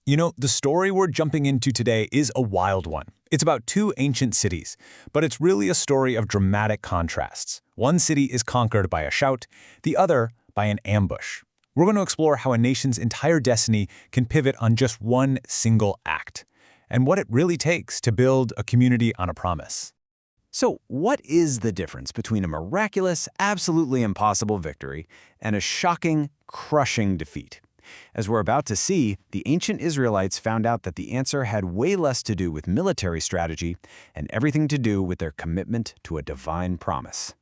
The story we're jumping into today is a wild one. It's about two ancient cities, but it's really a story of dramatic contrasts. One city is conquered by a shout, the other by an ambush. We're going to explore how a nation's entire destiny can pivot on just one single act, and what it really takes to build a community on a promise. So, what is the difference between a miraculous, absolutely impossible victory and a shocking, crushing defeat? As we're about to see, the ancient Israelites found out that the answer had way less to do with military strategy and everything to do with their commitment to a divine promise.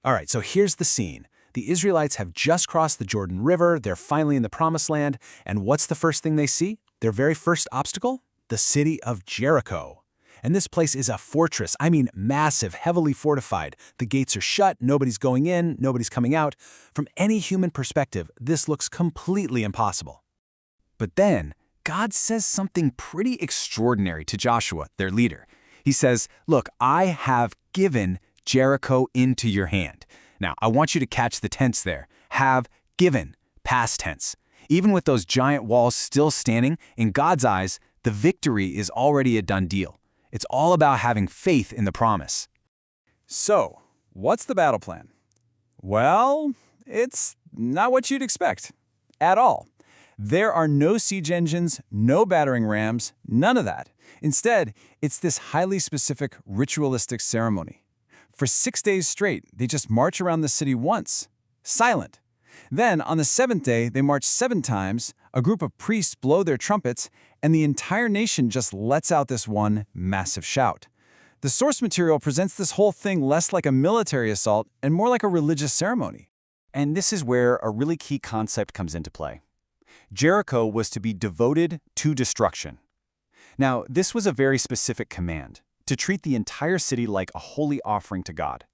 All right, so here's the scene. The Israelites have just crossed the Jordan River, they're finally in the Promised Land, and what's the first thing they see? Their very first obstacle? The city of Jericho. And this place is a fortress, massive, heavily fortified. The gates are shut, nobody's going in, nobody's coming out. From any human perspective, this looks completely impossible. But then, God says something pretty extraordinary to Joshua, their leader. He says, "Look, I have given Jericho into your hand." Now, I want you to catch the tense there. Have given, past tense. Even with those giant walls still standing, in God's eyes, the victory is already a done deal. It's all about having faith in the promise. So, what's the battle plan? Well, it's not what you'd expect. At all. There are no siege engines, no battering rams, none of that. Instead, it's this highly specific ritualistic ceremony. For 6 days straight, they just march around the city once, silent. Then, on the seventh day, they march 7 times, a group of priests blow their trumpets, and the entire nation just lets out this one massive shout. The source material presents this whole thing less like a military assault and more like a religious ceremony. And this is where a really key concept comes into play. Jericho was to be devoted to destruction. Now, this was a very specific command, to treat the entire city like a holy offering to God.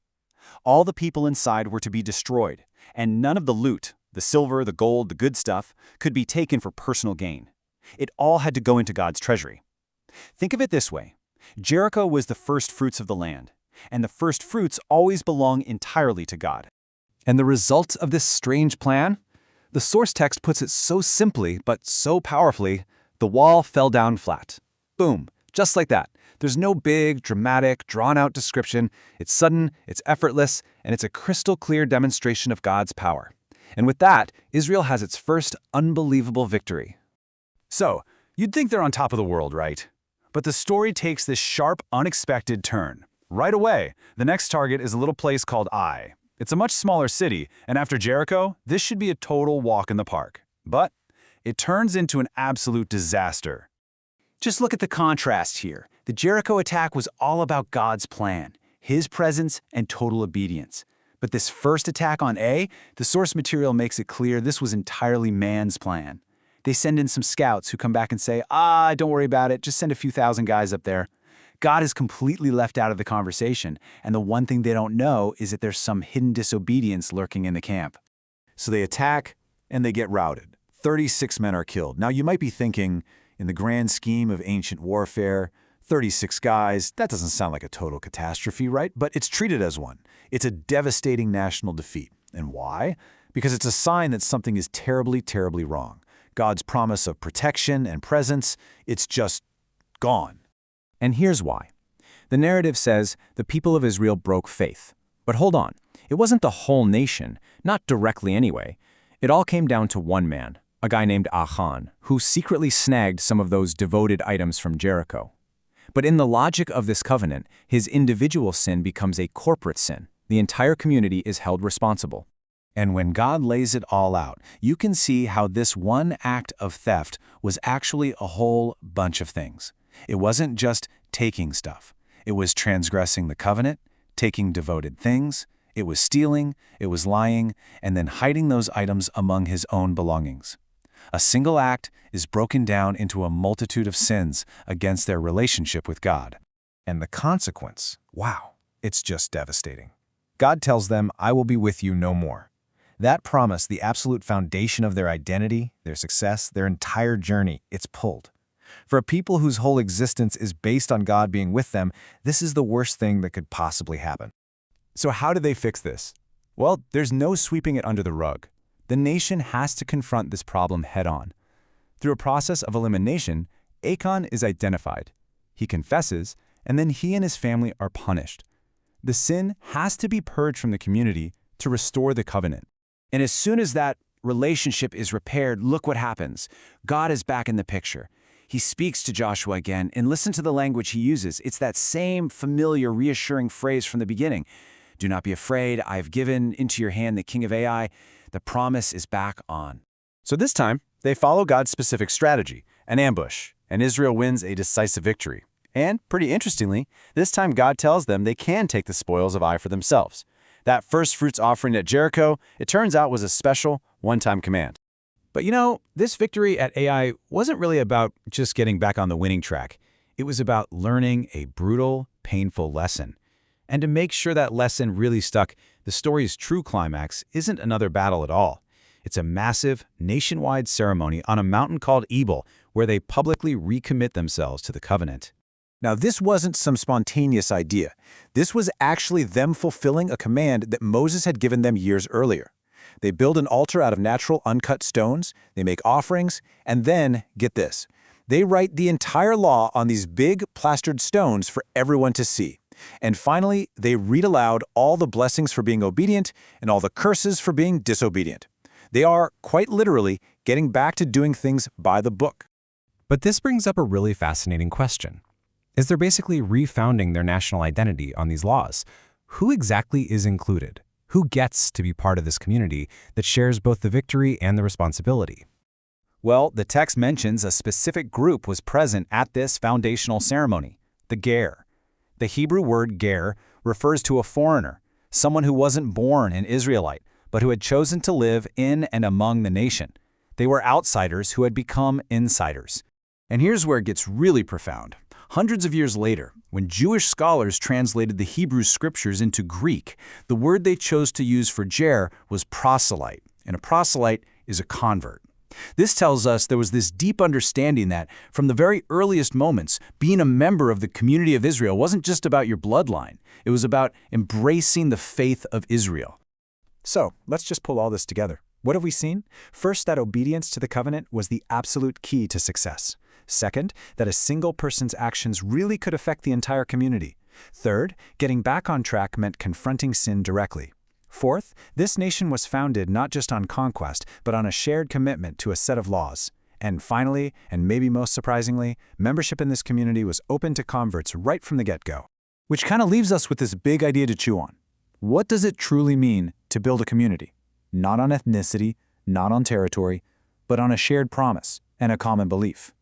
All the people inside were to be destroyed, and none of the loot, the silver, the gold, the good stuff, could be taken for personal gain. It all had to go into God's treasury. Think of it this way. Jericho was the first fruits of the land, and the first fruits always belong entirely to God. And the result of this strange plan? The source text puts it so simply, but so powerfully, the wall fell down flat. Boom, just like that. There's no big, dramatic, drawn-out description. It's sudden, it's effortless, and it's a crystal-clear demonstration of God's power. And with that, Israel has its first unbelievable victory. So, you'd think they're on top of the world, right? But the story takes this sharp, unexpected turn. Right away, the next target is a little place called Ai. It's a much smaller city, and after Jericho, this should be a total walk in the park. But it turns into an absolute disaster. Just look at the contrast here. The Jericho attack was all about God's plan, His presence, and total obedience. But this first attack on Ai, the source material makes it clear this was entirely man's plan. They send in some scouts who come back and say, don't worry about it, just send a few thousand guys up there. God is completely left out of the conversation, and the one thing they don't know is that there's some hidden disobedience lurking in the camp. So they attack, and they get routed. 36 men are killed. Now you might be thinking, in the grand scheme of ancient warfare, 36 guys, that doesn't sound like a total catastrophe, right? But it's treated as one. It's a devastating national defeat. And why? Because it's a sign that something is terribly, terribly wrong. God's promise of protection and presence, it's just gone. And here's why. The narrative says the people of Israel broke faith. But hold on, it wasn't the whole nation, not directly anyway. It all came down to one man, a guy named Achan, who secretly snagged some of those devoted items from Jericho. But in the logic of this covenant, his individual sin becomes a corporate sin. The entire community is held responsible. And when God lays it all out, you can see how this one act of theft was actually a whole bunch of things. It wasn't just taking stuff. It was transgressing the covenant, taking devoted things, it was stealing, it was lying, and then hiding those items among his own belongings. A single act is broken down into a multitude of sins against their relationship with God. And the consequence, wow, it's just devastating. God tells them, "I will be with you no more." That promise, the absolute foundation of their identity, their success, their entire journey, it's pulled. For a people whose whole existence is based on God being with them, this is the worst thing that could possibly happen. So how do they fix this? Well, there's no sweeping it under the rug. The nation has to confront this problem head-on. Through a process of elimination, Achan is identified. He confesses, and then he and his family are punished. The sin has to be purged from the community to restore the covenant. And as soon as that relationship is repaired, look what happens. God is back in the picture. He speaks to Joshua again, and listen to the language he uses. It's that same familiar, reassuring phrase from the beginning. Do not be afraid. I have given into your hand the king of Ai. The promise is back on. So this time, they follow God's specific strategy, an ambush, and Israel wins a decisive victory. And, pretty interestingly, this time God tells them they can take the spoils of Ai for themselves. That first fruits offering at Jericho, it turns out, was a special, one-time command. But you know, this victory at Ai wasn't really about just getting back on the winning track. It was about learning a brutal, painful lesson. And to make sure that lesson really stuck, the story's true climax isn't another battle at all. It's a massive, nationwide ceremony on a mountain called Ebal, where they publicly recommit themselves to the covenant. Now, this wasn't some spontaneous idea. This was actually them fulfilling a command that Moses had given them years earlier. They build an altar out of natural uncut stones, they make offerings, and then, get this, they write the entire law on these big plastered stones for everyone to see. And finally, they read aloud all the blessings for being obedient and all the curses for being disobedient. They are, quite literally, getting back to doing things by the book. But this brings up a really fascinating question. Is they're basically refounding their national identity on these laws. Who exactly is included? Who gets to be part of this community that shares both the victory and the responsibility? Well, the text mentions a specific group was present at this foundational ceremony, the Ger. The Hebrew word Ger refers to a foreigner, someone who wasn't born an Israelite, but who had chosen to live in and among the nation. They were outsiders who had become insiders. And here's where it gets really profound. Hundreds of years later, when Jewish scholars translated the Hebrew scriptures into Greek, the word they chose to use for Ger was proselyte, and a proselyte is a convert. This tells us there was this deep understanding that, from the very earliest moments, being a member of the community of Israel wasn't just about your bloodline. It was about embracing the faith of Israel. So, let's just pull all this together. What have we seen? First, that obedience to the covenant was the absolute key to success. Second, that a single person's actions really could affect the entire community. Third, getting back on track meant confronting sin directly. Fourth, this nation was founded not just on conquest, but on a shared commitment to a set of laws. And finally, and maybe most surprisingly, membership in this community was open to converts right from the get-go. Which kind of leaves us with this big idea to chew on. What does it truly mean to build a community? Not on ethnicity, not on territory, but on a shared promise and a common belief.